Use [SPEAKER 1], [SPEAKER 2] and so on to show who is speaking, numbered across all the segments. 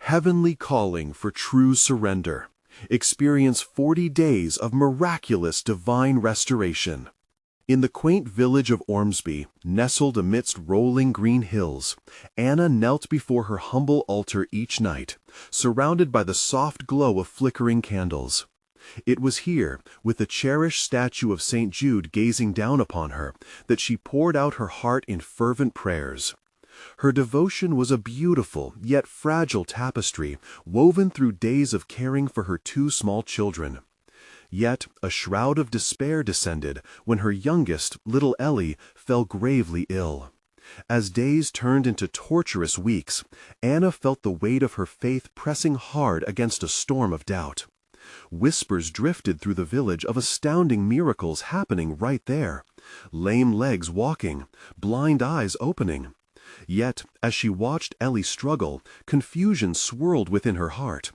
[SPEAKER 1] Heavenly calling for true surrender. Experience 40 days of miraculous divine restoration. In the quaint village of Ormsby, nestled amidst rolling green hills, Anna knelt before her humble altar each night, surrounded by the soft glow of flickering candles. It was here, with the cherished statue of St. Jude gazing down upon her, that she poured out her heart in fervent prayers. Her devotion was a beautiful, yet fragile tapestry woven through days of caring for her two small children. Yet a shroud of despair descended when her youngest, little Ellie, fell gravely ill. As days turned into torturous weeks, Anna felt the weight of her faith pressing hard against a storm of doubt. Whispers drifted through the village of astounding miracles happening right there. Lame legs walking, blind eyes opening. Yet, as she watched Ellie struggle, confusion swirled within her heart.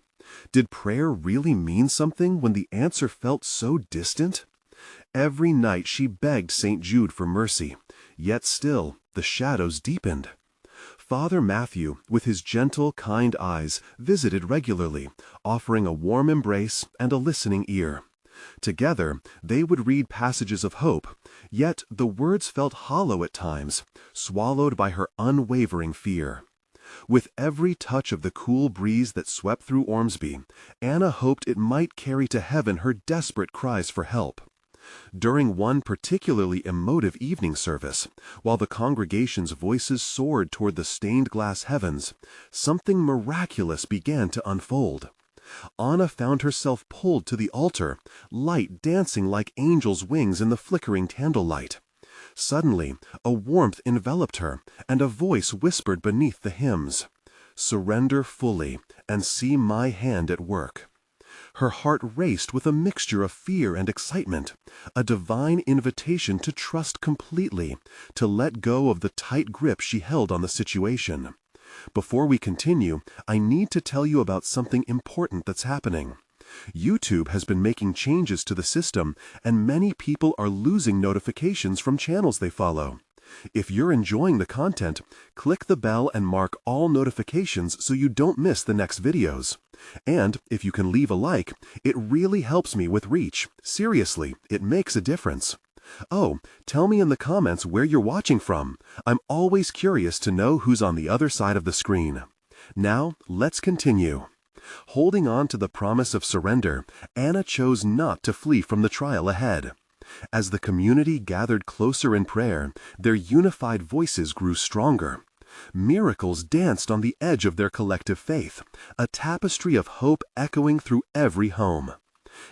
[SPEAKER 1] Did prayer really mean something when the answer felt so distant? Every night she begged St. Jude for mercy, yet still the shadows deepened. Father Matthew, with his gentle, kind eyes, visited regularly, offering a warm embrace and a listening ear. Together, they would read passages of hope, yet the words felt hollow at times, swallowed by her unwavering fear. With every touch of the cool breeze that swept through Ormsby, Anna hoped it might carry to heaven her desperate cries for help. During one particularly emotive evening service, while the congregation's voices soared toward the stained-glass heavens, something miraculous began to unfold. Anna found herself pulled to the altar, light dancing like angels' wings in the flickering candlelight. Suddenly, a warmth enveloped her, and a voice whispered beneath the hymns, "Surrender fully, and see my hand at work." Her heart raced with a mixture of fear and excitement, a divine invitation to trust completely, to let go of the tight grip she held on the situation. Before we continue, I need to tell you about something important that's happening. YouTube has been making changes to the system, and many people are losing notifications from channels they follow. If you're enjoying the content, click the bell and mark all notifications so you don't miss the next videos. And if you can leave a like, it really helps me with reach. Seriously, it makes a difference. Oh, tell me in the comments where you're watching from. I'm always curious to know who's on the other side of the screen. Now, let's continue. Holding on to the promise of surrender, Anna chose not to flee from the trial ahead. As the community gathered closer in prayer, their unified voices grew stronger. Miracles danced on the edge of their collective faith, a tapestry of hope echoing through every home.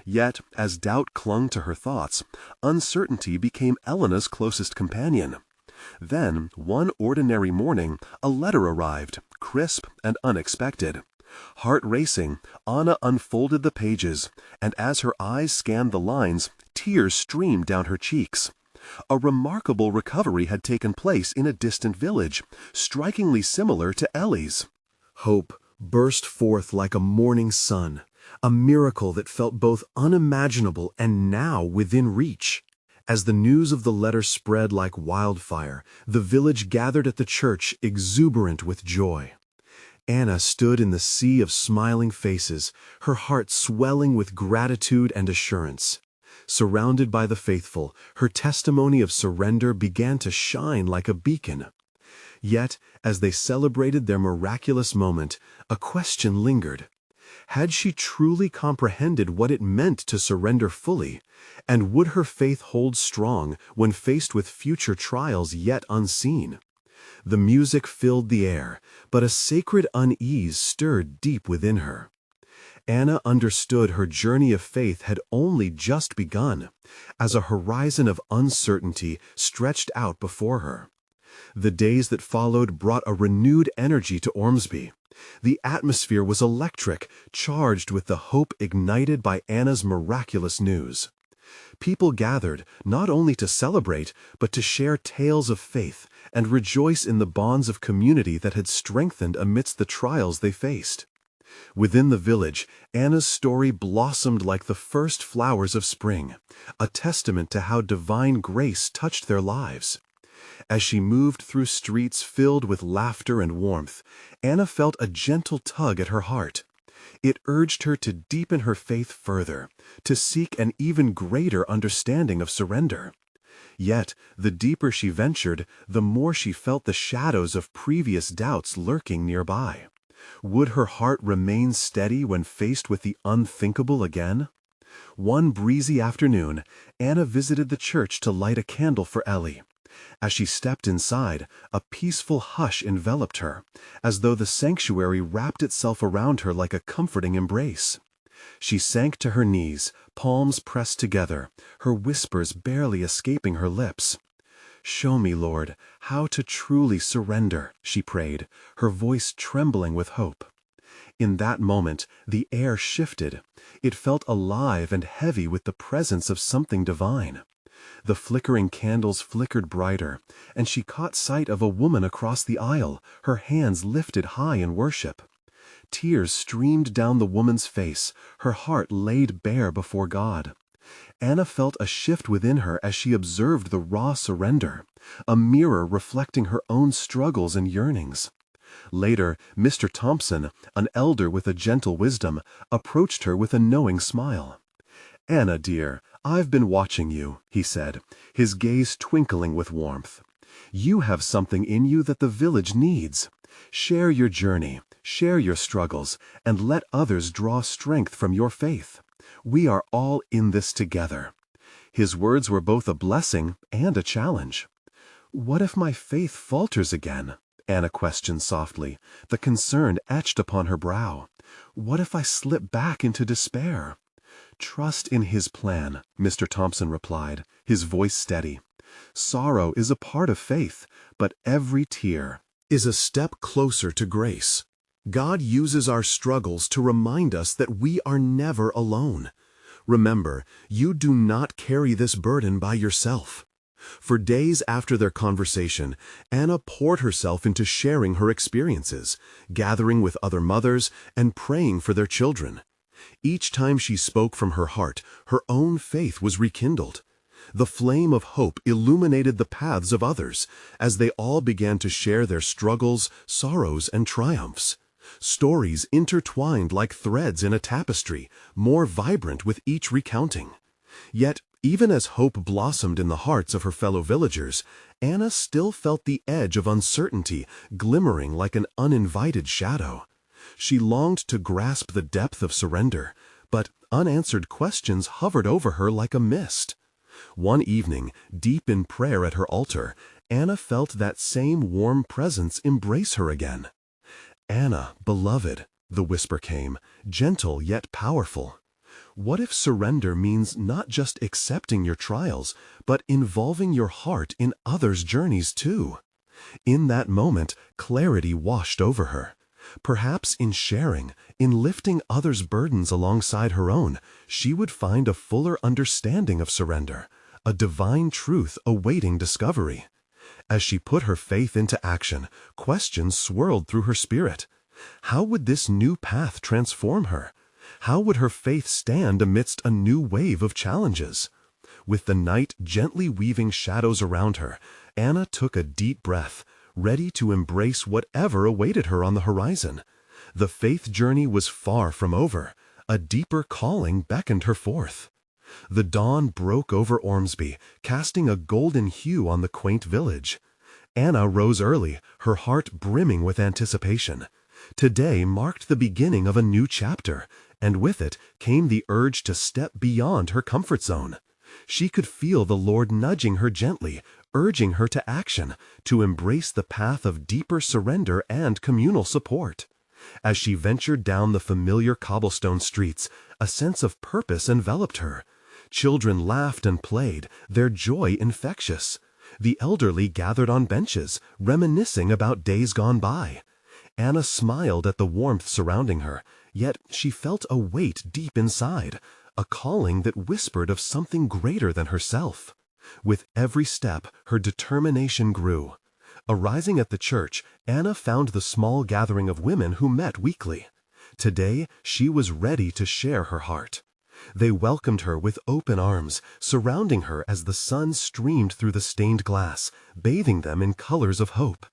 [SPEAKER 1] Yet, as doubt clung to her thoughts, uncertainty became Elena's closest companion. Then, one ordinary morning, a letter arrived, crisp and unexpected. Heart racing, Anna unfolded the pages, and as her eyes scanned the lines, tears streamed down her cheeks. A remarkable recovery had taken place in a distant village, strikingly similar to Ellie's. Hope burst forth like a morning sun, a miracle that felt both unimaginable and now within reach. As the news of the letter spread like wildfire, the village gathered at the church exuberant with joy. Anna stood in the sea of smiling faces, her heart swelling with gratitude and assurance. Surrounded by the faithful, her testimony of surrender began to shine like a beacon. Yet, as they celebrated their miraculous moment, a question lingered. Had she truly comprehended what it meant to surrender fully, and would her faith hold strong when faced with future trials yet unseen? The music filled the air, but a sacred unease stirred deep within her. Anna understood her journey of faith had only just begun, as a horizon of uncertainty stretched out before her. The days that followed brought a renewed energy to Ormsby. The atmosphere was electric, charged with the hope ignited by Anna's miraculous news. People gathered not only to celebrate, but to share tales of faith and rejoice in the bonds of community that had strengthened amidst the trials they faced. Within the village, Anna's story blossomed like the first flowers of spring, a testament to how divine grace touched their lives. As she moved through streets filled with laughter and warmth, Anna felt a gentle tug at her heart. It urged her to deepen her faith further, to seek an even greater understanding of surrender. Yet, the deeper she ventured, the more she felt the shadows of previous doubts lurking nearby. Would her heart remain steady when faced with the unthinkable again? One breezy afternoon, Anna visited the church to light a candle for Ellie. As she stepped inside, a peaceful hush enveloped her, as though the sanctuary wrapped itself around her like a comforting embrace. She sank to her knees, palms pressed together, her whispers barely escaping her lips. "Show me, Lord, how to truly surrender," she prayed, her voice trembling with hope. In that moment, the air shifted. It felt alive and heavy with the presence of something divine. The flickering candles flickered brighter, and she caught sight of a woman across the aisle, her hands lifted high in worship. Tears streamed down the woman's face, her heart laid bare before God. Anna felt a shift within her as she observed the raw surrender, a mirror reflecting her own struggles and yearnings. Later, Mr. Thompson, an elder with a gentle wisdom, approached her with a knowing smile. "Anna, dear, I've been watching you," he said, his gaze twinkling with warmth. "You have something in you that the village needs. Share your journey, share your struggles, and let others draw strength from your faith. We are all in this together." His words were both a blessing and a challenge. "What if my faith falters again?" Anna questioned softly, the concern etched upon her brow. "What if I slip back into despair?" "Trust in His plan," Mr. Thompson replied, his voice steady. "Sorrow is a part of faith, but every tear is a step closer to grace. God uses our struggles to remind us that we are never alone. Remember, you do not carry this burden by yourself." For days after their conversation, Anna poured herself into sharing her experiences, gathering with other mothers, and praying for their children. Each time she spoke from her heart, her own faith was rekindled. The flame of hope illuminated the paths of others, as they all began to share their struggles, sorrows, and triumphs. Stories intertwined like threads in a tapestry, more vibrant with each recounting. Yet, even as hope blossomed in the hearts of her fellow villagers, Anna still felt the edge of uncertainty glimmering like an uninvited shadow. She longed to grasp the depth of surrender, but unanswered questions hovered over her like a mist. One evening, deep in prayer at her altar, Anna felt that same warm presence embrace her again. "Anna, beloved," the whisper came, gentle yet powerful. "What if surrender means not just accepting your trials, but involving your heart in others' journeys too?" In that moment, clarity washed over her. Perhaps in sharing, in lifting others' burdens alongside her own, she would find a fuller understanding of surrender, a divine truth awaiting discovery. As she put her faith into action, questions swirled through her spirit. How would this new path transform her? How would her faith stand amidst a new wave of challenges? With the night gently weaving shadows around her, Anna took a deep breath, ready to embrace whatever awaited her on the horizon. The faith journey was far from over. A deeper calling beckoned her forth. The dawn broke over Ormsby, casting a golden hue on the quaint village. Anna rose early, her heart brimming with anticipation. Today marked the beginning of a new chapter, and with it came the urge to step beyond her comfort zone. She could feel the Lord nudging her gently, urging her to action, to embrace the path of deeper surrender and communal support. As she ventured down the familiar cobblestone streets, a sense of purpose enveloped her. Children laughed and played, their joy infectious. The elderly gathered on benches, reminiscing about days gone by. Anna smiled at the warmth surrounding her, yet she felt a weight deep inside, a calling that whispered of something greater than herself. With every step, her determination grew. Arriving at the church, Anna found the small gathering of women who met weekly. Today, she was ready to share her heart. They welcomed her with open arms, surrounding her as the sun streamed through the stained glass, bathing them in colors of hope.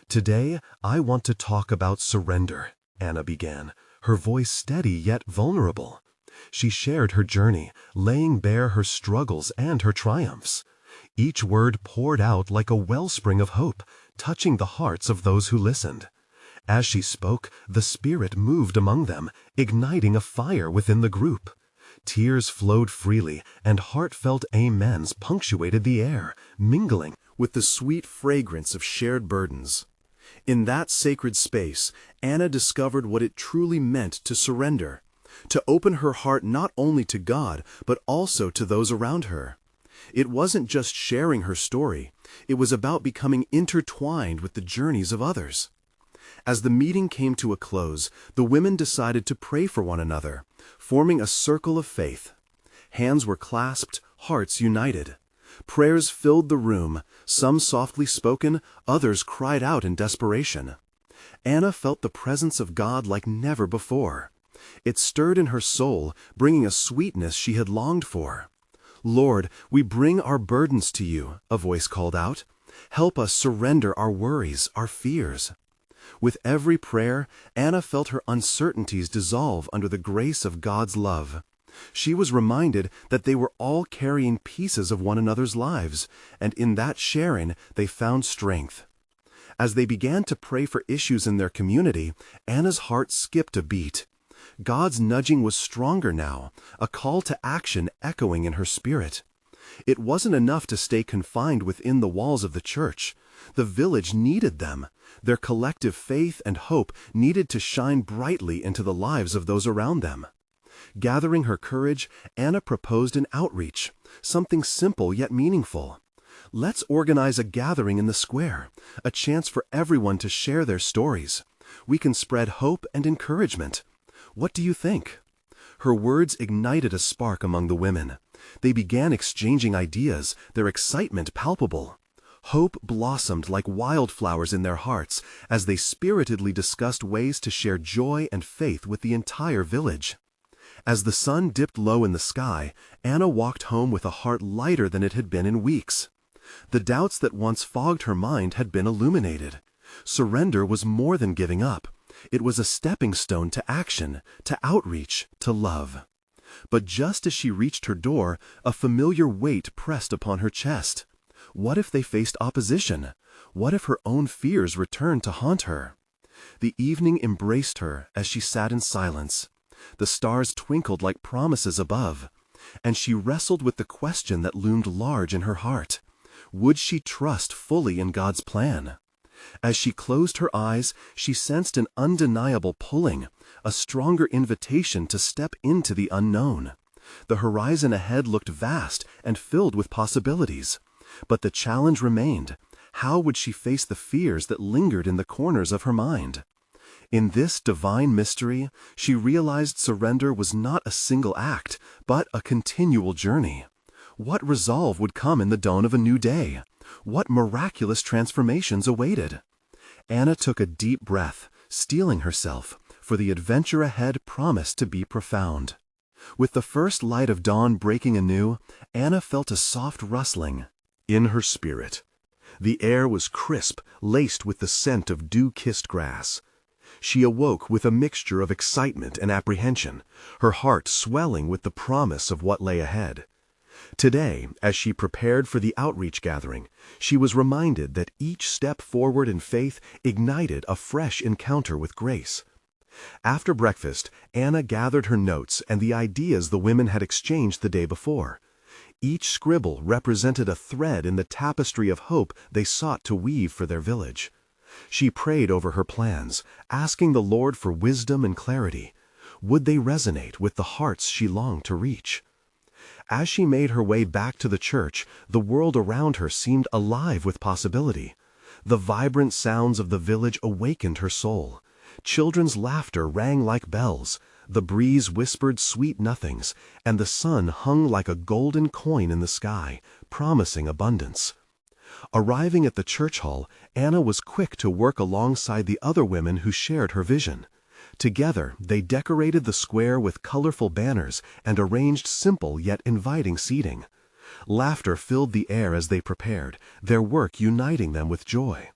[SPEAKER 1] "Today, I want to talk about surrender," Anna began, her voice steady yet vulnerable. She shared her journey, laying bare her struggles and her triumphs. Each word poured out like a wellspring of hope, touching the hearts of those who listened. As she spoke, the Spirit moved among them, igniting a fire within the group. Tears flowed freely, and heartfelt amens punctuated the air, mingling with the sweet fragrance of shared burdens. In that sacred space, Anna discovered what it truly meant to surrender, to open her heart not only to God, but also to those around her. It wasn't just sharing her story, it was about becoming intertwined with the journeys of others. As the meeting came to a close, the women decided to pray for one another, forming a circle of faith. Hands were clasped, hearts united. Prayers filled the room, some softly spoken, others cried out in desperation. Anna felt the presence of God like never before. It stirred in her soul, bringing a sweetness she had longed for. "Lord, we bring our burdens to you," a voice called out. "Help us surrender our worries, our fears." With every prayer, Anna felt her uncertainties dissolve under the grace of God's love. She was reminded that they were all carrying pieces of one another's lives, and in that sharing they found strength. As they began to pray for issues in their community, Anna's heart skipped a beat. God's nudging was stronger now, a call to action echoing in her spirit. It wasn't enough to stay confined within the walls of the church. The village needed them. Their collective faith and hope needed to shine brightly into the lives of those around them. Gathering her courage, Anna proposed an outreach, something simple yet meaningful. "Let's organize a gathering in the square, a chance for everyone to share their stories. We can spread hope and encouragement. What do you think?" Her words ignited a spark among the women. They began exchanging ideas, their excitement palpable. Hope blossomed like wildflowers in their hearts as they spiritedly discussed ways to share joy and faith with the entire village. As the sun dipped low in the sky, Anna walked home with a heart lighter than it had been in weeks. The doubts that once fogged her mind had been illuminated. Surrender was more than giving up. It was a stepping stone to action, to outreach, to love. But just as she reached her door, a familiar weight pressed upon her chest. What if they faced opposition? What if her own fears returned to haunt her? The evening embraced her as she sat in silence. The stars twinkled like promises above, and she wrestled with the question that loomed large in her heart. Would she trust fully in God's plan? As she closed her eyes, she sensed an undeniable pulling, a stronger invitation to step into the unknown. The horizon ahead looked vast and filled with possibilities. But the challenge remained. How would she face the fears that lingered in the corners of her mind? In this divine mystery, she realized surrender was not a single act, but a continual journey. What resolve would come in the dawn of a new day? What miraculous transformations awaited? Anna took a deep breath, steeling herself, for the adventure ahead promised to be profound. With the first light of dawn breaking anew, Anna felt a soft rustling in her spirit. The air was crisp, laced with the scent of dew-kissed grass. She awoke with a mixture of excitement and apprehension, her heart swelling with the promise of what lay ahead. Today, as she prepared for the outreach gathering, she was reminded that each step forward in faith ignited a fresh encounter with grace. After breakfast, Anna gathered her notes and the ideas the women had exchanged the day before. Each scribble represented a thread in the tapestry of hope they sought to weave for their village. She prayed over her plans, asking the Lord for wisdom and clarity. Would they resonate with the hearts she longed to reach? As she made her way back to the church, the world around her seemed alive with possibility. The vibrant sounds of the village awakened her soul. Children's laughter rang like bells, the breeze whispered sweet nothings, and the sun hung like a golden coin in the sky, promising abundance. Arriving at the church hall, Anna was quick to work alongside the other women who shared her vision. Together, they decorated the square with colorful banners and arranged simple yet inviting seating. Laughter filled the air as they prepared, their work uniting them with joy.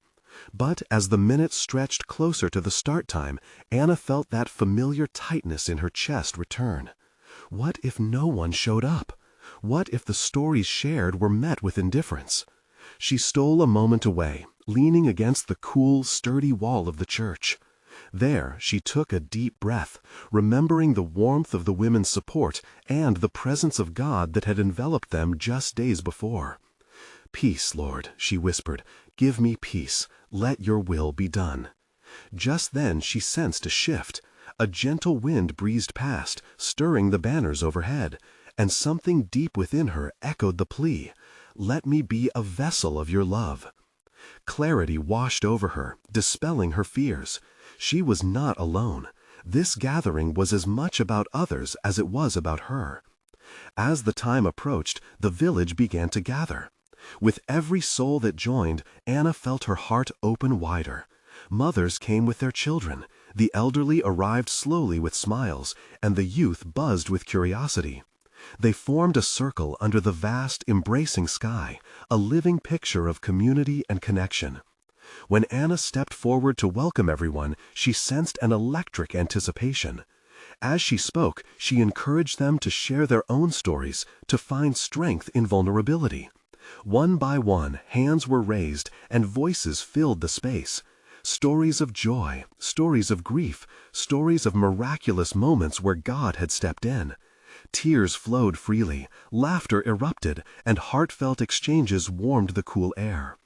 [SPEAKER 1] But as the minutes stretched closer to the start time, Anna felt that familiar tightness in her chest return. What if no one showed up? What if the stories shared were met with indifference? She stole a moment away, leaning against the cool, sturdy wall of the church. There, she took a deep breath, remembering the warmth of the women's support and the presence of God that had enveloped them just days before. "Peace, Lord," she whispered, "give me peace. Let your will be done." Just then she sensed a shift. A gentle wind breezed past, stirring the banners overhead, and something deep within her echoed the plea, "Let me be a vessel of your love." Clarity washed over her, dispelling her fears. She was not alone. This gathering was as much about others as it was about her. As the time approached, the village began to gather. With every soul that joined, Anna felt her heart open wider. Mothers came with their children, the elderly arrived slowly with smiles, and the youth buzzed with curiosity. They formed a circle under the vast, embracing sky, a living picture of community and connection. When Anna stepped forward to welcome everyone, she sensed an electric anticipation. As she spoke, she encouraged them to share their own stories, to find strength in vulnerability. One by one, hands were raised, and voices filled the space. Stories of joy, stories of grief, stories of miraculous moments where God had stepped in. Tears flowed freely, laughter erupted, and heartfelt exchanges warmed the cool air.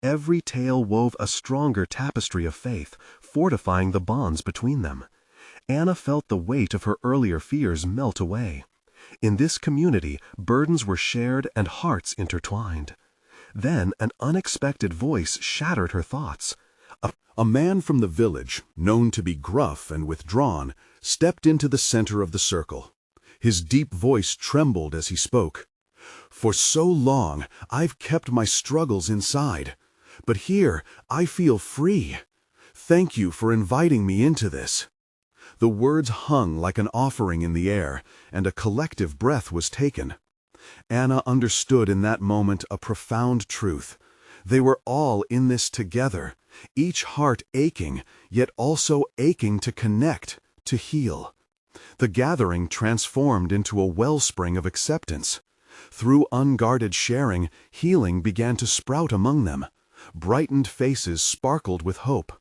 [SPEAKER 1] Every tale wove a stronger tapestry of faith, fortifying the bonds between them. Anna felt the weight of her earlier fears melt away. In this community, burdens were shared and hearts intertwined. Then an unexpected voice shattered her thoughts. A man from the village, known to be gruff and withdrawn, stepped into the center of the circle. His deep voice trembled as he spoke. "For so long, I've kept my struggles inside. But here, I feel free. Thank you for inviting me into this." The words hung like an offering in the air, and a collective breath was taken. Anna understood in that moment a profound truth. They were all in this together, each heart aching, yet also aching to connect, to heal. The gathering transformed into a wellspring of acceptance. Through unguarded sharing, healing began to sprout among them. Brightened faces sparkled with hope.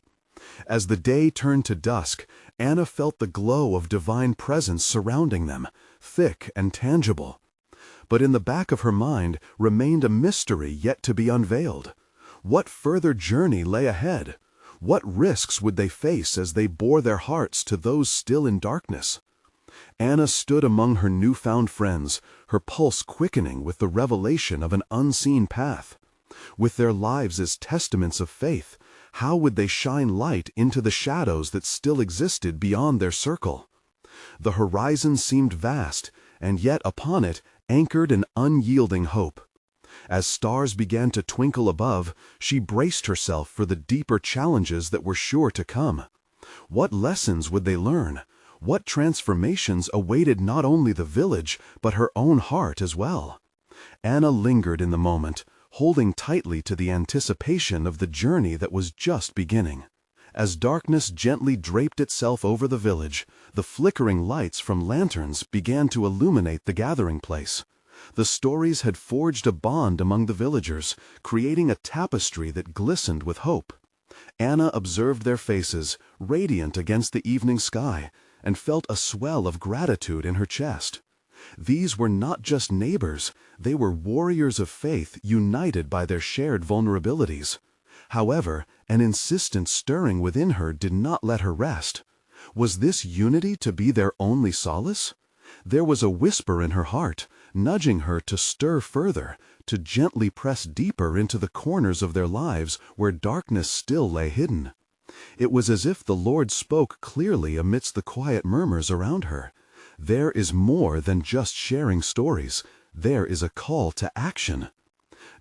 [SPEAKER 1] As the day turned to dusk, Anna felt the glow of divine presence surrounding them, thick and tangible. But in the back of her mind remained a mystery yet to be unveiled. What further journey lay ahead? What risks would they face as they bore their hearts to those still in darkness? Anna stood among her newfound friends, her pulse quickening with the revelation of an unseen path. With their lives as testaments of faith, how would they shine light into the shadows that still existed beyond their circle? The horizon seemed vast, and yet upon it anchored an unyielding hope. As stars began to twinkle above, she braced herself for the deeper challenges that were sure to come. What lessons would they learn? What transformations awaited not only the village, but her own heart as well? Anna lingered in the moment, holding tightly to the anticipation of the journey that was just beginning. As darkness gently draped itself over the village, the flickering lights from lanterns began to illuminate the gathering place. The stories had forged a bond among the villagers, creating a tapestry that glistened with hope. Anna observed their faces, radiant against the evening sky, and felt a swell of gratitude in her chest. These were not just neighbors, they were warriors of faith united by their shared vulnerabilities. However, an insistent stirring within her did not let her rest. Was this unity to be their only solace? There was a whisper in her heart, nudging her to stir further, to gently press deeper into the corners of their lives where darkness still lay hidden. It was as if the Lord spoke clearly amidst the quiet murmurs around her. There is more than just sharing stories. There is a call to action.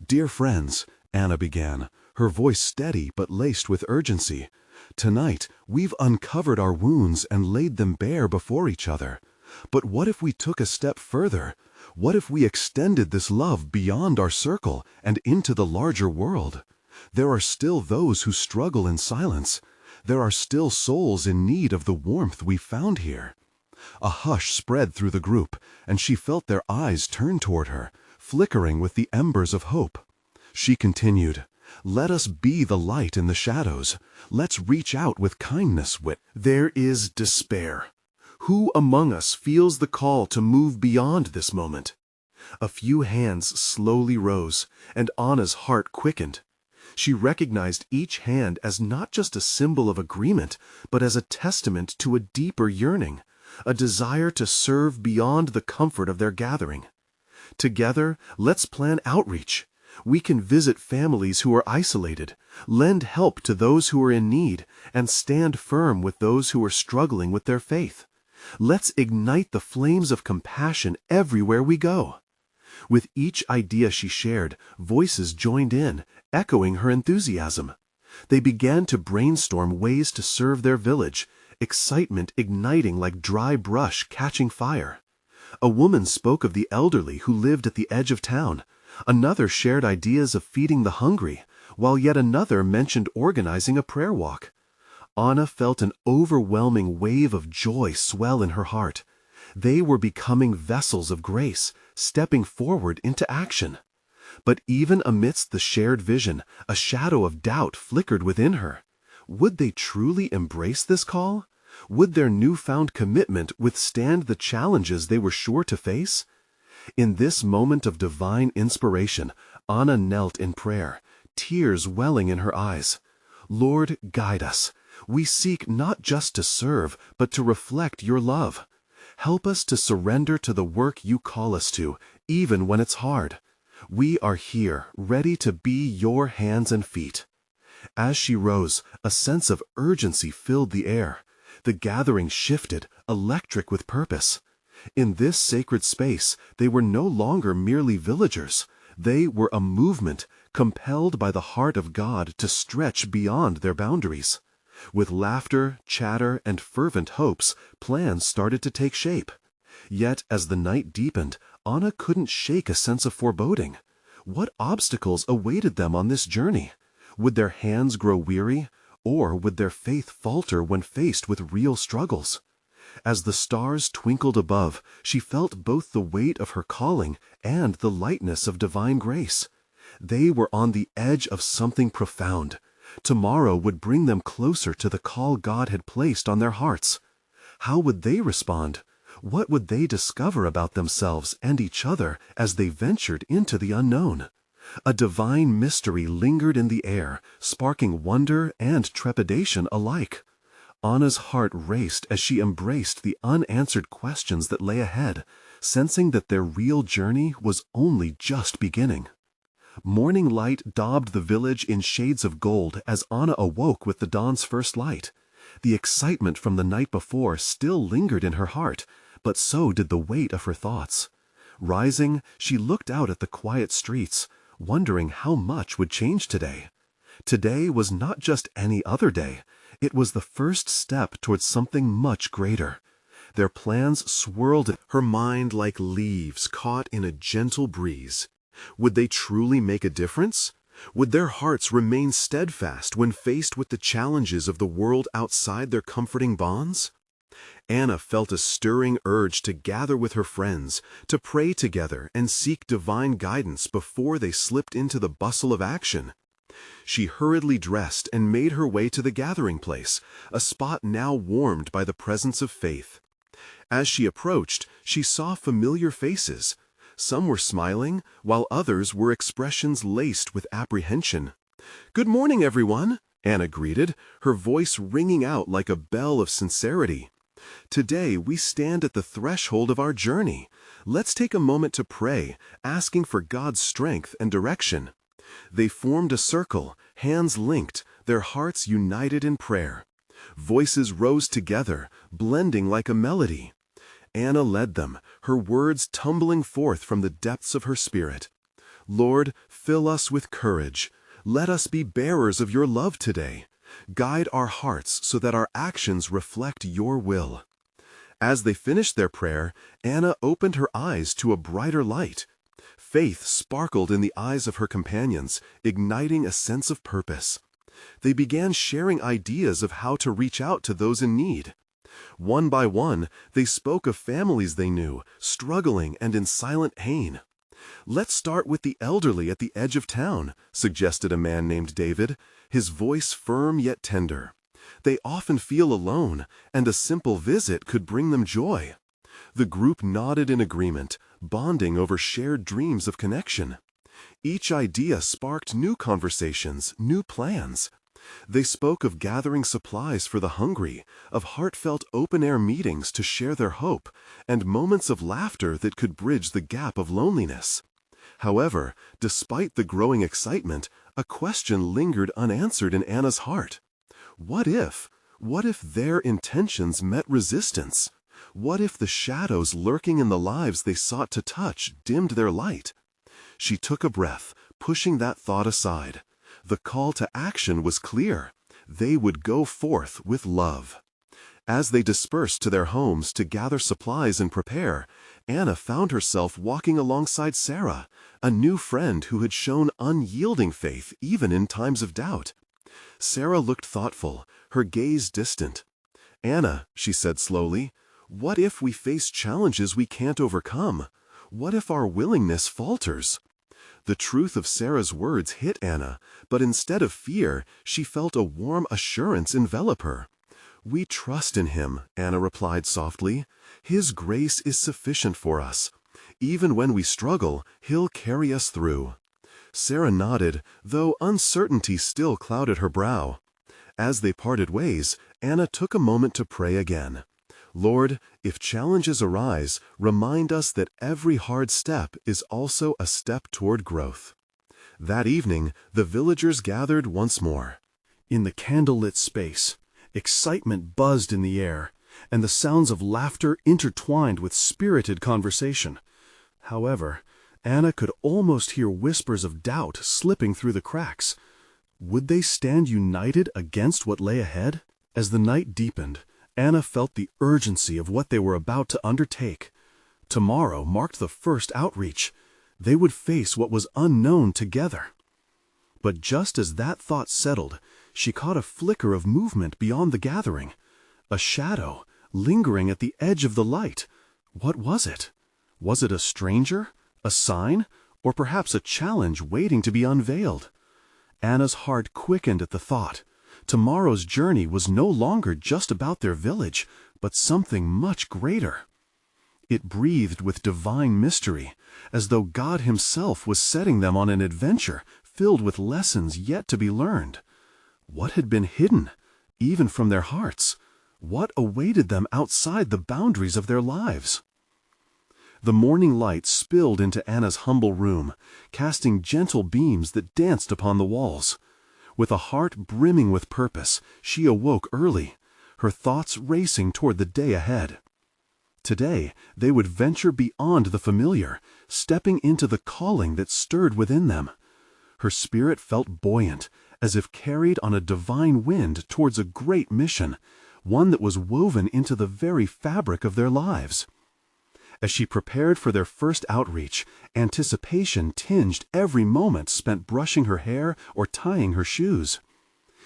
[SPEAKER 1] "Dear friends," Anna began, her voice steady but laced with urgency, Tonight, we've uncovered our wounds and laid them bare before each other. But what if we took a step further? What if we extended this love beyond our circle and into the larger world? There are still those who struggle in silence. There are still souls in need of the warmth we found here. A hush spread through the group, and she felt their eyes turn toward her, flickering with the embers of hope. She continued, "Let us be the light in the shadows. Let's reach out with kindness. There is despair. Who among us feels the call to move beyond this moment?" A few hands slowly rose, and Anna's heart quickened. She recognized each hand as not just a symbol of agreement, but as a testament to a deeper yearning, a desire to serve beyond the comfort of their gathering. Together, let's plan outreach. We can visit families who are isolated, lend help to those who are in need, and stand firm with those who are struggling with their faith. Let's ignite the flames of compassion everywhere we go. With each idea she shared, voices joined in, echoing her enthusiasm. They began to brainstorm ways to serve their village, excitement igniting like dry brush catching fire. A woman spoke of the elderly who lived at the edge of town. Another shared ideas of feeding the hungry, while yet another mentioned organizing a prayer walk. Anna felt an overwhelming wave of joy swell in her heart. They were becoming vessels of grace, stepping forward into action. But even amidst the shared vision, a shadow of doubt flickered within her. Would they truly embrace this call? Would their newfound commitment withstand the challenges they were sure to face? In this moment of divine inspiration, Anna knelt in prayer, tears welling in her eyes. "Lord, guide us. We seek not just to serve, but to reflect your love. Help us to surrender to the work you call us to, even when it's hard. We are here, ready to be your hands and feet." As she rose, a sense of urgency filled the air. The gathering shifted, electric with purpose. In this sacred space, they were no longer merely villagers. They were a movement, compelled by the heart of God to stretch beyond their boundaries. With laughter, chatter, and fervent hopes, plans started to take shape. Yet, as the night deepened, Anna couldn't shake a sense of foreboding. What obstacles awaited them on this journey? Would their hands grow weary, or would their faith falter when faced with real struggles? As the stars twinkled above, she felt both the weight of her calling and the lightness of divine grace. They were on the edge of something profound. Tomorrow would bring them closer to the call God had placed on their hearts. How would they respond? What would they discover about themselves and each other as they ventured into the unknown? A divine mystery lingered in the air, sparking wonder and trepidation alike. Anna's heart raced as she embraced the unanswered questions that lay ahead, sensing that their real journey was only just beginning. Morning light daubed the village in shades of gold as Anna awoke with the dawn's first light. The excitement from the night before still lingered in her heart, but so did the weight of her thoughts. Rising, she looked out at the quiet streets, wondering how much would change today. Today was not just any other day. It was the first step towards something much greater. Their plans swirled in her mind like leaves caught in a gentle breeze. Would they truly make a difference? Would their hearts remain steadfast when faced with the challenges of the world outside their comforting bonds? Anna felt a stirring urge to gather with her friends, to pray together and seek divine guidance before they slipped into the bustle of action. She hurriedly dressed and made her way to the gathering place, a spot now warmed by the presence of faith. As she approached, she saw familiar faces. Some were smiling, while others were expressions laced with apprehension. "Good morning, everyone," Anna greeted, her voice ringing out like a bell of sincerity. "Today we stand at the threshold of our journey. Let's take a moment to pray, asking for God's strength and direction." They formed a circle, hands linked, their hearts united in prayer. Voices rose together, blending like a melody. Anna led them, her words tumbling forth from the depths of her spirit. "Lord, fill us with courage. Let us be bearers of your love today. Guide our hearts so that our actions reflect your will." As they finished their prayer, Anna opened her eyes to a brighter light. Faith sparkled in the eyes of her companions, igniting a sense of purpose. They began sharing ideas of how to reach out to those in need. One by one, they spoke of families they knew, struggling and in silent pain. "Let's start with the elderly at the edge of town," suggested a man named David, his voice firm yet tender. "They often feel alone, and a simple visit could bring them joy." The group nodded in agreement, bonding over shared dreams of connection. Each idea sparked new conversations, new plans. They spoke of gathering supplies for the hungry, of heartfelt open-air meetings to share their hope, and moments of laughter that could bridge the gap of loneliness. However, despite the growing excitement, a question lingered unanswered in Anna's heart. What if their intentions met resistance? What if the shadows lurking in the lives they sought to touch dimmed their light? She took a breath, pushing that thought aside. The call to action was clear. They would go forth with love. As they dispersed to their homes to gather supplies and prepare, Anna found herself walking alongside Sarah, a new friend who had shown unyielding faith even in times of doubt. Sarah looked thoughtful, her gaze distant. "Anna," she said slowly, "what if we face challenges we can't overcome? What if our willingness falters?" The truth of Sarah's words hit Anna, but instead of fear, she felt a warm assurance envelop her. "We trust in Him," Anna replied softly. "His grace is sufficient for us. Even when we struggle, He'll carry us through." Sarah nodded, though uncertainty still clouded her brow. As they parted ways, Anna took a moment to pray again. "Lord, if challenges arise, remind us that every hard step is also a step toward growth." That evening, the villagers gathered once more. In the candlelit space, excitement buzzed in the air, and the sounds of laughter intertwined with spirited conversation. However, Anna could almost hear whispers of doubt slipping through the cracks. Would they stand united against what lay ahead? As the night deepened, Anna felt the urgency of what they were about to undertake. Tomorrow marked the first outreach. They would face what was unknown together. But just as that thought settled, she caught a flicker of movement beyond the gathering. A shadow, lingering at the edge of the light. What was it? Was it a stranger, a sign, or perhaps a challenge waiting to be unveiled? Anna's heart quickened at the thought. Tomorrow's journey was no longer just about their village, but something much greater. It breathed with divine mystery, as though God Himself was setting them on an adventure filled with lessons yet to be learned. What had been hidden, even from their hearts? What awaited them outside the boundaries of their lives? The morning light spilled into Anna's humble room, casting gentle beams that danced upon the walls. With a heart brimming with purpose, she awoke early, her thoughts racing toward the day ahead. Today, they would venture beyond the familiar, stepping into the calling that stirred within them. Her spirit felt buoyant, as if carried on a divine wind towards a great mission, one that was woven into the very fabric of their lives. As she prepared for their first outreach, anticipation tinged every moment spent brushing her hair or tying her shoes.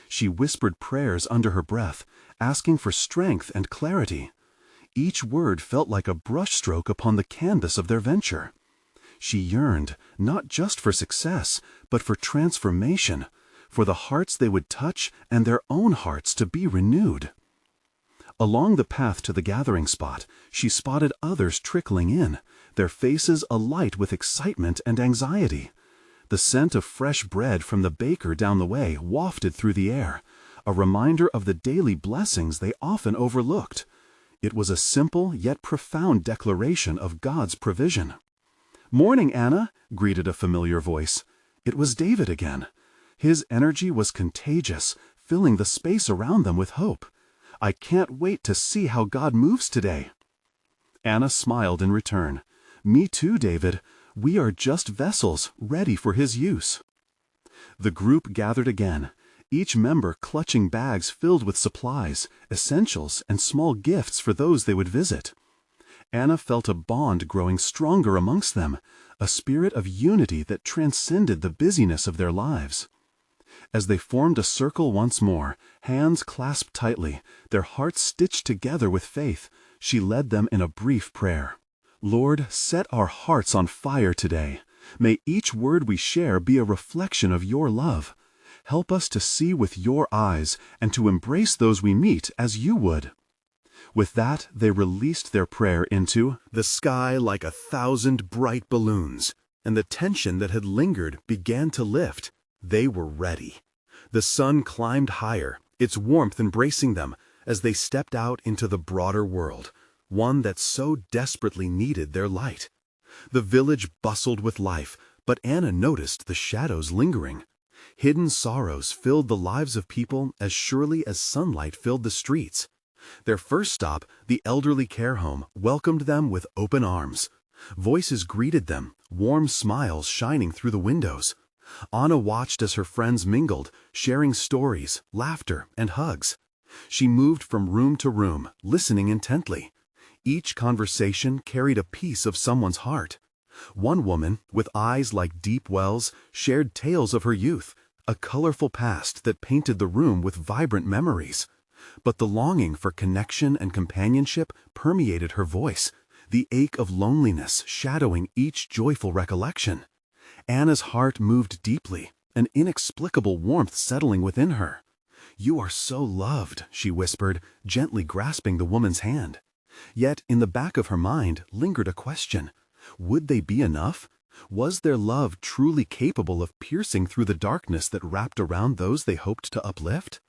[SPEAKER 1] She whispered prayers under her breath, asking for strength and clarity. Each word felt like a brushstroke upon the canvas of their venture. She yearned, not just for success, but for transformation, for the hearts they would touch and their own hearts to be renewed. Along the path to the gathering spot, she spotted others trickling in, their faces alight with excitement and anxiety. The scent of fresh bread from the baker down the way wafted through the air, a reminder of the daily blessings they often overlooked. It was a simple yet profound declaration of God's provision. "Morning, Anna," greeted a familiar voice. It was David again. His energy was contagious, filling the space around them with hope. "I can't wait to see how God moves today." Anna smiled in return. "Me too, David. We are just vessels ready for His use." The group gathered again, each member clutching bags filled with supplies, essentials, and small gifts for those they would visit. Anna felt a bond growing stronger amongst them, a spirit of unity that transcended the busyness of their lives. As they formed a circle once more, hands clasped tightly, their hearts stitched together with faith, she led them in a brief prayer. Lord, set our hearts on fire today. May each word we share be a reflection of your love. Help us to see with your eyes and to embrace those we meet as you would. With that, they released their prayer into the sky like 1,000 bright balloons, and the tension that had lingered began to lift. They were ready. The sun climbed higher, its warmth embracing them as they stepped out into the broader world, one that so desperately needed their light. The village bustled with life, but Anna noticed the shadows lingering. Hidden sorrows filled the lives of people as surely as sunlight filled the streets. Their first stop, the elderly care home, welcomed them with open arms. Voices greeted them, warm smiles shining through the windows. Anna watched as her friends mingled, sharing stories, laughter, and hugs. She moved from room to room, listening intently. Each conversation carried a piece of someone's heart. One woman, with eyes like deep wells, shared tales of her youth, a colorful past that painted the room with vibrant memories. But the longing for connection and companionship permeated her voice, the ache of loneliness shadowing each joyful recollection. Anna's heart moved deeply, an inexplicable warmth settling within her. "You are so loved," she whispered, gently grasping the woman's hand. Yet in the back of her mind lingered a question. Would they be enough? Was their love truly capable of piercing through the darkness that wrapped around those they hoped to uplift?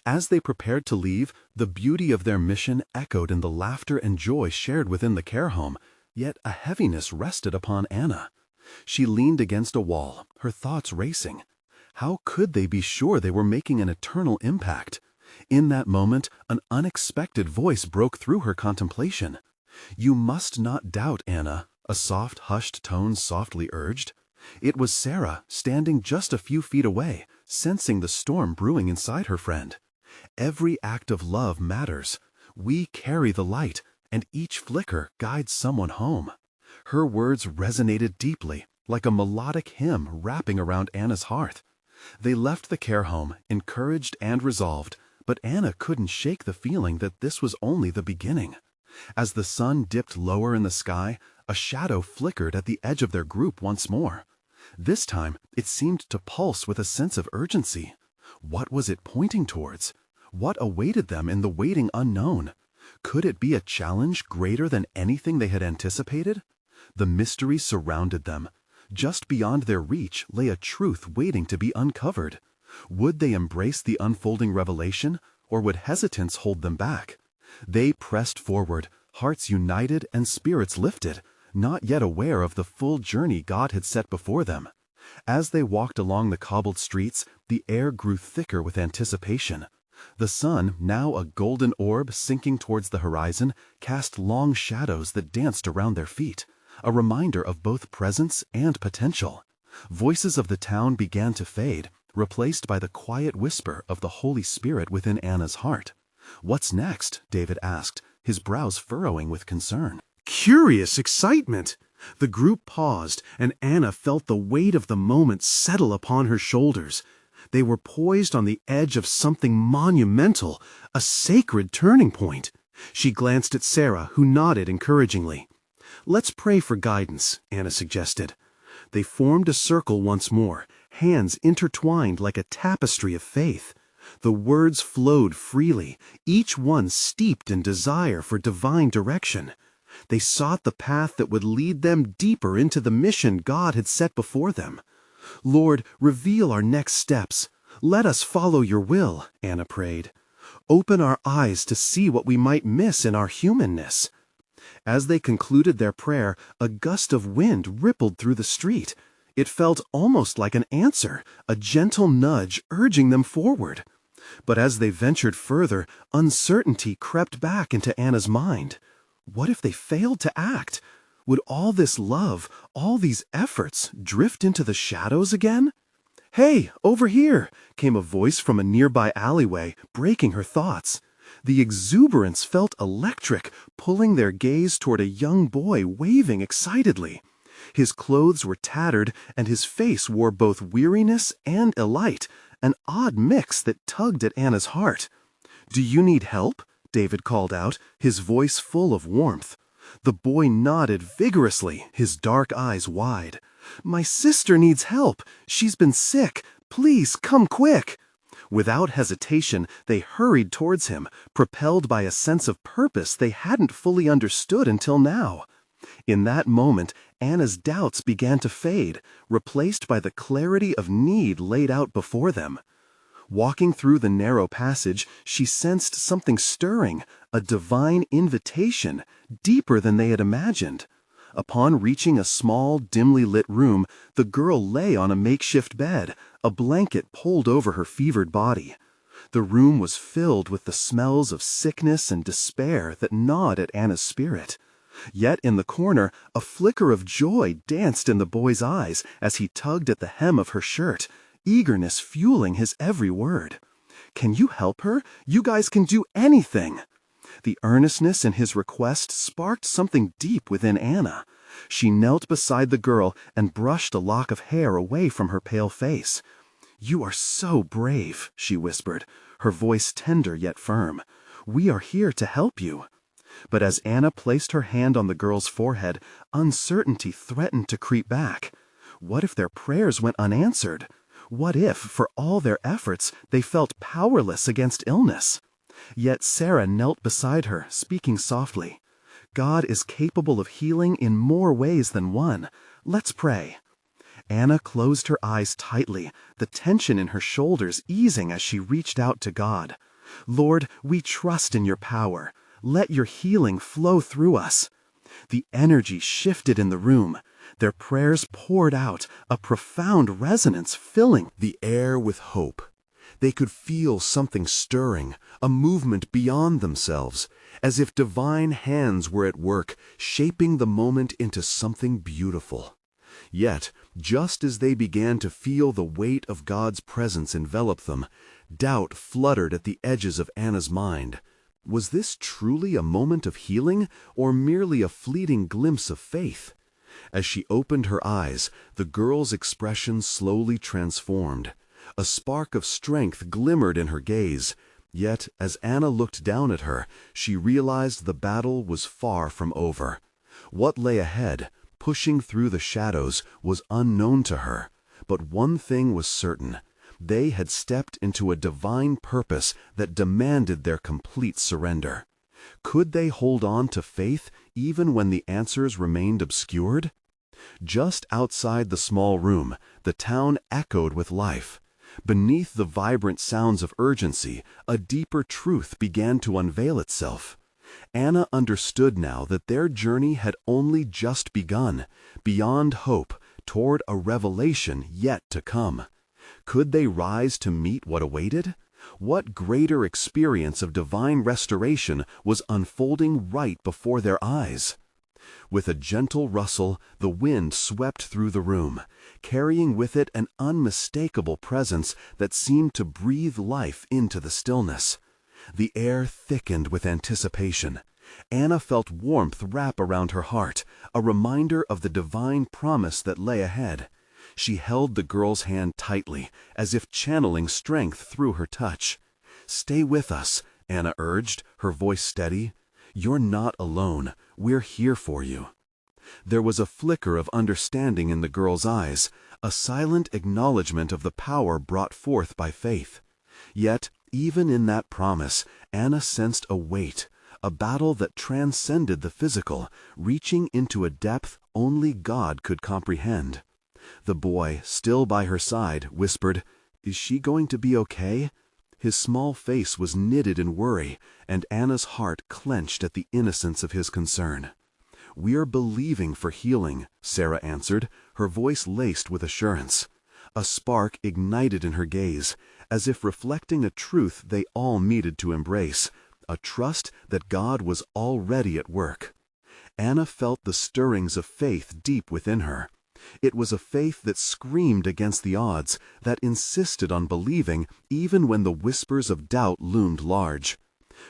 [SPEAKER 1] As they prepared to leave, the beauty of their mission echoed in the laughter and joy shared within the care home, yet a heaviness rested upon Anna. She leaned against a wall, her thoughts racing. How could they be sure they were making an eternal impact? In that moment, an unexpected voice broke through her contemplation. "You must not doubt, Anna," a soft, hushed tone softly urged. It was Sarah, standing just a few feet away, sensing the storm brewing inside her friend. "Every act of love matters. We carry the light, and each flicker guides someone home." Her words resonated deeply, like a melodic hymn wrapping around Anna's heart. They left the care home, encouraged and resolved, but Anna couldn't shake the feeling that this was only the beginning. As the sun dipped lower in the sky, a shadow flickered at the edge of their group once more. This time, it seemed to pulse with a sense of urgency. What was it pointing towards? What awaited them in the waiting unknown? Could it be a challenge greater than anything they had anticipated? The mystery surrounded them. Just beyond their reach lay a truth waiting to be uncovered. Would they embrace the unfolding revelation, or would hesitance hold them back? They pressed forward, hearts united and spirits lifted, not yet aware of the full journey God had set before them. As they walked along the cobbled streets, the air grew thicker with anticipation. The sun, now a golden orb sinking towards the horizon, cast long shadows that danced around their feet, a reminder of both presence and potential. Voices of the town began to fade, replaced by the quiet whisper of the Holy Spirit within Anna's heart. "What's next?" David asked, his brows furrowing with concern. Curious excitement! The group paused, and Anna felt the weight of the moment settle upon her shoulders. They were poised on the edge of something monumental, a sacred turning point. She glanced at Sarah, who nodded encouragingly. "Let's pray for guidance," Anna suggested. They formed a circle once more, hands intertwined like a tapestry of faith. The words flowed freely, each one steeped in desire for divine direction. They sought the path that would lead them deeper into the mission God had set before them. "Lord, reveal our next steps. Let us follow your will," Anna prayed. "Open our eyes to see what we might miss in our humanness." As they concluded their prayer, a gust of wind rippled through the street. It felt almost like an answer, a gentle nudge urging them forward. But as they ventured further, uncertainty crept back into Anna's mind. What if they failed to act? Would all this love, all these efforts, drift into the shadows again? "Hey, over here!" came a voice from a nearby alleyway, breaking her thoughts. The exuberance felt electric, pulling their gaze toward a young boy waving excitedly. His clothes were tattered, and his face wore both weariness and delight, an odd mix that tugged at Anna's heart. "Do you need help?" David called out, his voice full of warmth. The boy nodded vigorously, his dark eyes wide. "My sister needs help. She's been sick. Please come quick." Without hesitation, they hurried towards him, propelled by a sense of purpose they hadn't fully understood until now. In that moment, Anna's doubts began to fade, replaced by the clarity of need laid out before them. Walking through the narrow passage, she sensed something stirring, a divine invitation, deeper than they had imagined. Upon reaching a small, dimly lit room, the girl lay on a makeshift bed, a blanket pulled over her fevered body. The room was filled with the smells of sickness and despair that gnawed at Anna's spirit. Yet in the corner, a flicker of joy danced in the boy's eyes as he tugged at the hem of her shirt, eagerness fueling his every word. "Can you help her? You guys can do anything!" The earnestness in his request sparked something deep within Anna. She knelt beside the girl and brushed a lock of hair away from her pale face. "You are so brave," she whispered, her voice tender yet firm. "We are here to help you." But as Anna placed her hand on the girl's forehead, uncertainty threatened to creep back. What if their prayers went unanswered? What if, for all their efforts, they felt powerless against illness? Yet Sarah knelt beside her, speaking softly. "God is capable of healing in more ways than one. Let's pray." Anna closed her eyes tightly, the tension in her shoulders easing as she reached out to God. "Lord, we trust in your power. Let your healing flow through us." The energy shifted in the room. Their prayers poured out, a profound resonance filling the air with hope. They could feel something stirring, a movement beyond themselves, as if divine hands were at work, shaping the moment into something beautiful. Yet, just as they began to feel the weight of God's presence envelop them, doubt fluttered at the edges of Anna's mind. Was this truly a moment of healing, or merely a fleeting glimpse of faith? As she opened her eyes, the girl's expression slowly transformed. A spark of strength glimmered in her gaze, yet as Anna looked down at her, she realized the battle was far from over. What lay ahead, pushing through the shadows, was unknown to her, but one thing was certain. They had stepped into a divine purpose that demanded their complete surrender. Could they hold on to faith even when the answers remained obscured? Just outside the small room, the town echoed with life. Beneath the vibrant sounds of urgency, a deeper truth began to unveil itself. Anna understood now that their journey had only just begun, beyond hope, toward a revelation yet to come. Could they rise to meet what awaited? What greater experience of divine restoration was unfolding right before their eyes? With a gentle rustle, the wind swept through the room, carrying with it an unmistakable presence that seemed to breathe life into the stillness. The air thickened with anticipation. Anna felt warmth wrap around her heart, a reminder of the divine promise that lay ahead. She held the girl's hand tightly, as if channeling strength through her touch. "Stay with us," Anna urged, her voice steady. "You're not alone. We're here for you." There was a flicker of understanding in the girl's eyes, a silent acknowledgement of the power brought forth by faith. Yet, even in that promise, Anna sensed a weight, a battle that transcended the physical, reaching into a depth only God could comprehend. The boy, still by her side, whispered, "Is she going to be okay?" His small face was knitted in worry, and Anna's heart clenched at the innocence of his concern. "We're believing for healing," Sarah answered, her voice laced with assurance. A spark ignited in her gaze, as if reflecting a truth they all needed to embrace, a trust that God was already at work. Anna felt the stirrings of faith deep within her. It was a faith that screamed against the odds, that insisted on believing even when the whispers of doubt loomed large.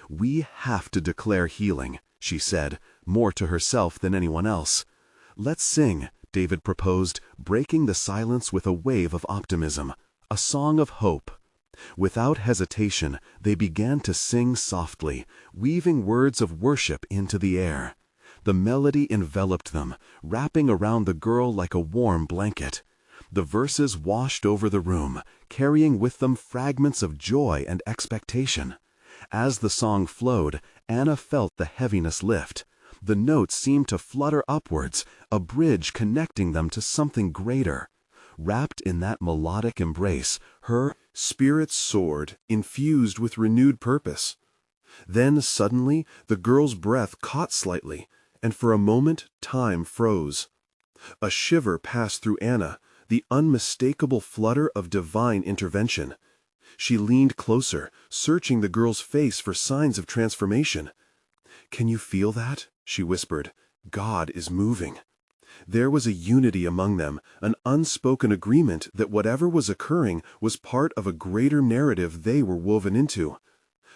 [SPEAKER 1] "We have to declare healing," she said, more to herself than anyone else. "Let's sing," David proposed, breaking the silence with a wave of optimism, a song of hope. Without hesitation, they began to sing softly, weaving words of worship into the air. The melody enveloped them, wrapping around the girl like a warm blanket. The verses washed over the room, carrying with them fragments of joy and expectation. As the song flowed, Anna felt the heaviness lift. The notes seemed to flutter upwards, a bridge connecting them to something greater. Wrapped in that melodic embrace, her spirit soared, infused with renewed purpose. Then suddenly, the girl's breath caught slightly, and for a moment time froze. A shiver passed through Anna, the unmistakable flutter of divine intervention. She leaned closer, searching the girl's face for signs of transformation. "Can you feel that?" she whispered. "God is moving." There was a unity among them, an unspoken agreement that whatever was occurring was part of a greater narrative they were woven into.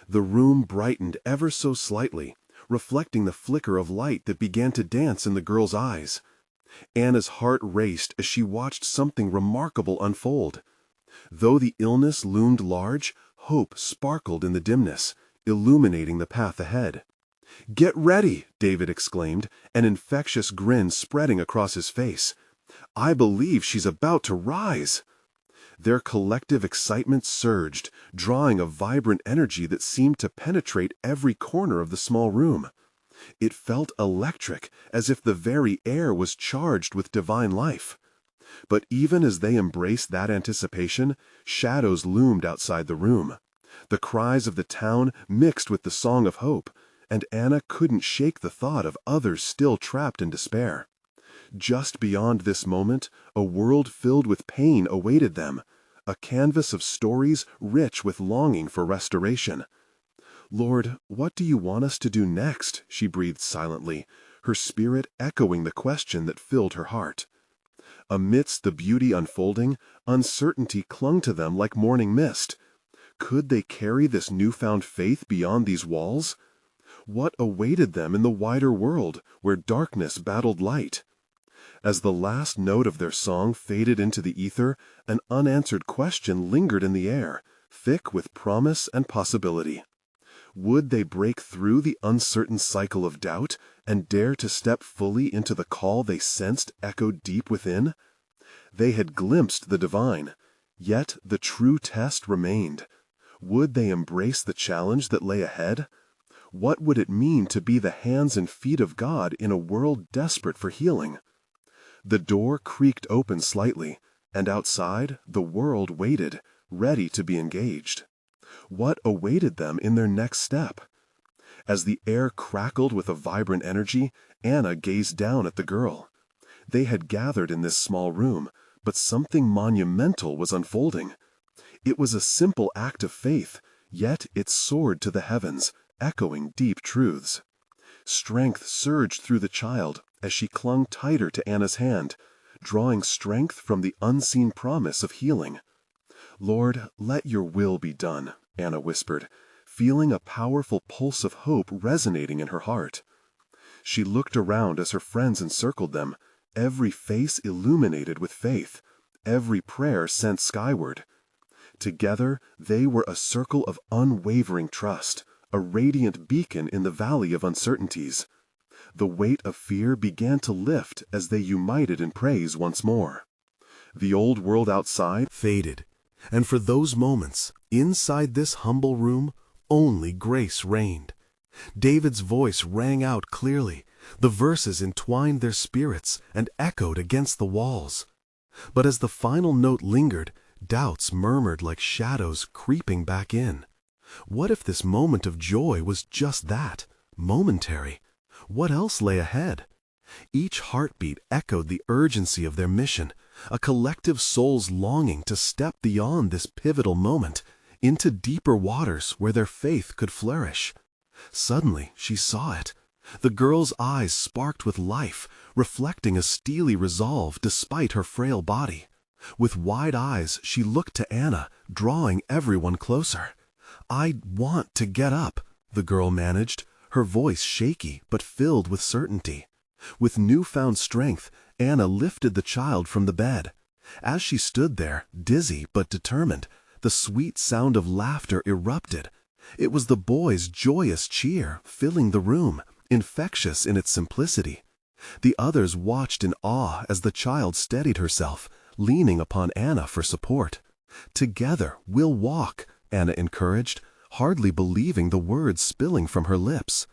[SPEAKER 1] The room brightened ever so slightly, reflecting the flicker of light that began to dance in the girl's eyes. Anna's heart raced as she watched something remarkable unfold. Though the illness loomed large, hope sparkled in the dimness, illuminating the path ahead. "Get ready!" David exclaimed, an infectious grin spreading across his face. "I believe she's about to rise." Their collective excitement surged, drawing a vibrant energy that seemed to penetrate every corner of the small room. It felt electric, as if the very air was charged with divine life. But even as they embraced that anticipation, shadows loomed outside the room. The cries of the town mixed with the song of hope, and Anna couldn't shake the thought of others still trapped in despair. Just beyond this moment, a world filled with pain awaited them, a canvas of stories rich with longing for restoration. "Lord, what do you want us to do next?" she breathed silently, her spirit echoing the question that filled her heart. Amidst the beauty unfolding, uncertainty clung to them like morning mist. Could they carry this newfound faith beyond these walls? What awaited them in the wider world, where darkness battled light? As the last note of their song faded into the ether, an unanswered question lingered in the air, thick with promise and possibility. Would they break through the uncertain cycle of doubt and dare to step fully into the call they sensed echoed deep within? They had glimpsed the divine, yet the true test remained. Would they embrace the challenge that lay ahead? What would it mean to be the hands and feet of God in a world desperate for healing? The door creaked open slightly, and outside, the world waited, ready to be engaged. What awaited them in their next step? As the air crackled with a vibrant energy, Anna gazed down at the girl. They had gathered in this small room, but something monumental was unfolding. It was a simple act of faith, yet it soared to the heavens, echoing deep truths. Strength surged through the child as she clung tighter to Anna's hand, drawing strength from the unseen promise of healing. "Lord, let your will be done," Anna whispered, feeling a powerful pulse of hope resonating in her heart. She looked around as her friends encircled them, every face illuminated with faith, every prayer sent skyward. Together, they were a circle of unwavering trust, a radiant beacon in the valley of uncertainties. The weight of fear began to lift as they united in praise once more. The old world outside faded, and for those moments, inside this humble room, only grace reigned. David's voice rang out clearly. The verses entwined their spirits and echoed against the walls. But as the final note lingered, doubts murmured like shadows creeping back in. What if this moment of joy was just that, momentary? What else lay ahead? Each heartbeat echoed the urgency of their mission, a collective soul's longing to step beyond this pivotal moment, into deeper waters where their faith could flourish. Suddenly, she saw it. The girl's eyes sparked with life, reflecting a steely resolve despite her frail body. With wide eyes, she looked to Anna, drawing everyone closer. "I want to get up," the girl managed, her voice shaky but filled with certainty. With newfound strength, Anna lifted the child from the bed. As she stood there, dizzy but determined, the sweet sound of laughter erupted. It was the boy's joyous cheer, filling the room, infectious in its simplicity. The others watched in awe as the child steadied herself, leaning upon Anna for support. "Together, we'll walk," Anna encouraged, hardly believing the words spilling from her lips.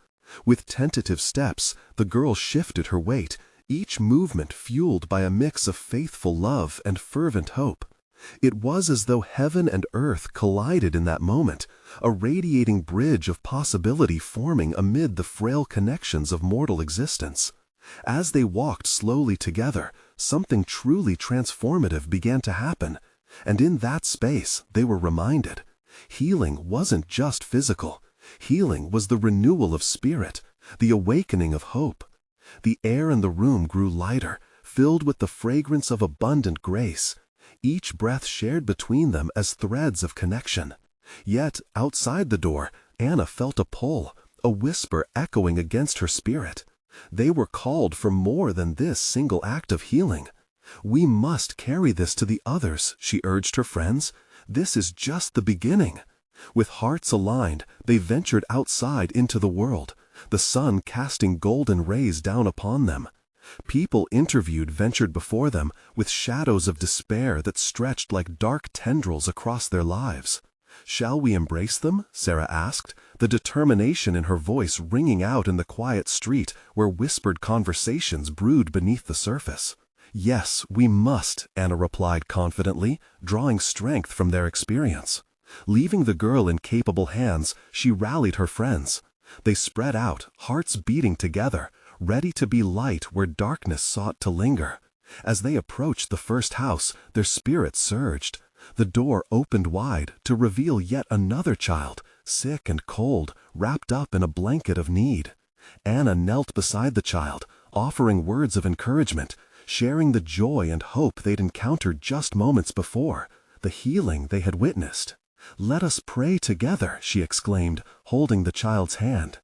[SPEAKER 1] With tentative steps, the girl shifted her weight, each movement fueled by a mix of faithful love and fervent hope. It was as though heaven and earth collided in that moment, a radiating bridge of possibility forming amid the frail connections of mortal existence. As they walked slowly together, something truly transformative began to happen, and in that space they were reminded. Healing wasn't just physical. Healing was the renewal of spirit, the awakening of hope. The air in the room grew lighter, filled with the fragrance of abundant grace. Each breath shared between them as threads of connection. Yet, outside the door, Anna felt a pull, a whisper echoing against her spirit. They were called for more than this single act of healing. "We must carry this to the others," she urged her friends. "This is just the beginning." With hearts aligned, they ventured outside into the world, the sun casting golden rays down upon them. People interviewed ventured before them, with shadows of despair that stretched like dark tendrils across their lives. "Shall we embrace them?" Sarah asked, the determination in her voice ringing out in the quiet street where whispered conversations brewed beneath the surface. "Yes, we must," Anna replied confidently, drawing strength from their experience. Leaving the girl in capable hands, she rallied her friends. They spread out, hearts beating together, ready to be light where darkness sought to linger. As they approached the first house, their spirits surged. The door opened wide to reveal yet another child, sick and cold, wrapped up in a blanket of need. Anna knelt beside the child, offering words of encouragement, sharing the joy and hope they'd encountered just moments before, the healing they had witnessed. "Let us pray together," she exclaimed, holding the child's hand.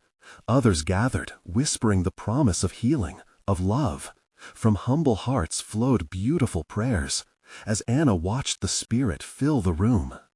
[SPEAKER 1] Others gathered, whispering the promise of healing, of love. From humble hearts flowed beautiful prayers, as Anna watched the Spirit fill the room.